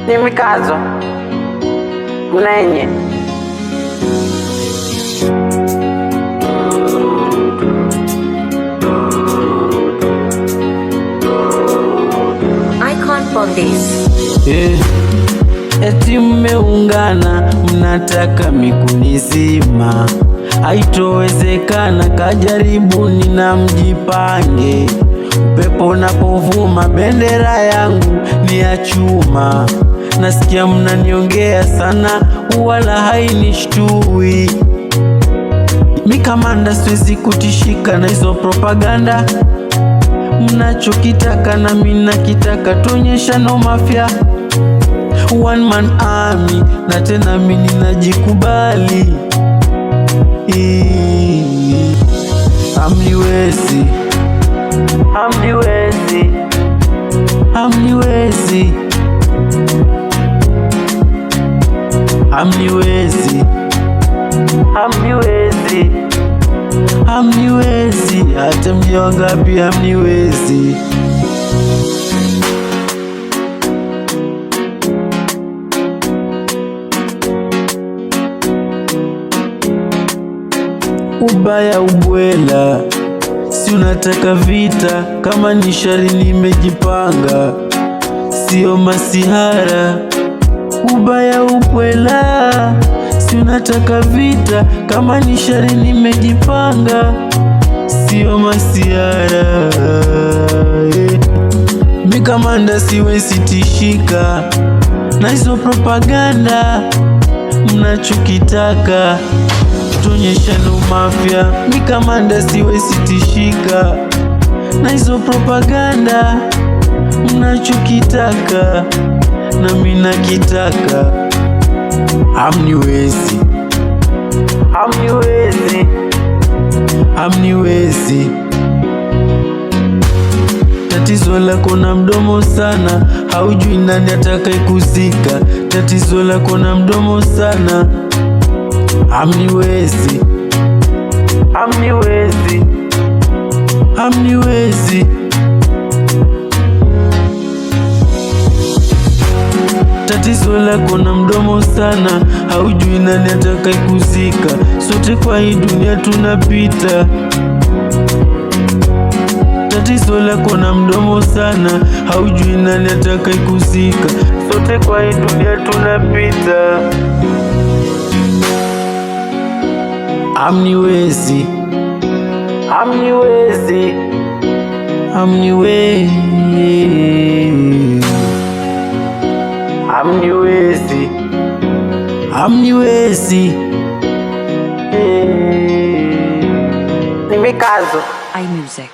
Ni mikazo mnenye Icon for this. Eti mmeungana mnataka mikunizima, haitowezekana, kajaribuni na mjipange. Upepo unapovuma bendera yangu ni ya chuma. Nasikia mnaniongea sana wala hainishtui. Mikamanda siwezi kutishika na hizo propaganda. Mnachokitaka na mimi nakitaka, tuonyesha no mafia. One man army na tena mimi ninajikubali. Hamniwezi, hamniwezi, hamniwezi, hamniwezi, hamniwezi, hamniwezi, hata mje wangapi hamniwezi. Ubaya ubwela, si unataka vita, kama ni shari nimejipanga, sio masihara. Ubaya ubwela, si unataka vita, kama ni shari nimejipanga, sio masihara. Mikamanda siwezi tishika na hizo propaganda. Mnachokitaka tuonyesha no mafia. Mikamanda siwezi tishika na hizo propaganda. Mnachokitaka na mimi nakitaka. Hamniwezi, hamniwezi, hamniwezi. Tatizo lako na mdomo sana, haujui nani atakayekuzika. Tatizo lako na mdomo sana. Hamniwezi, hamniwezi, hamniwezi. Tatizo lako na mdomo sana, haujui nani atakayekuzika. Sote kwa hii dunia tunapita. Tatizo lako na mdomo sana, haujui nani atakayekuzika. Sote kwa hii dunia tunapita. Hamniwezi, hamniwezi, hamniwezi, hamniwezi, hamniwezi. ni mikazo. iMusic.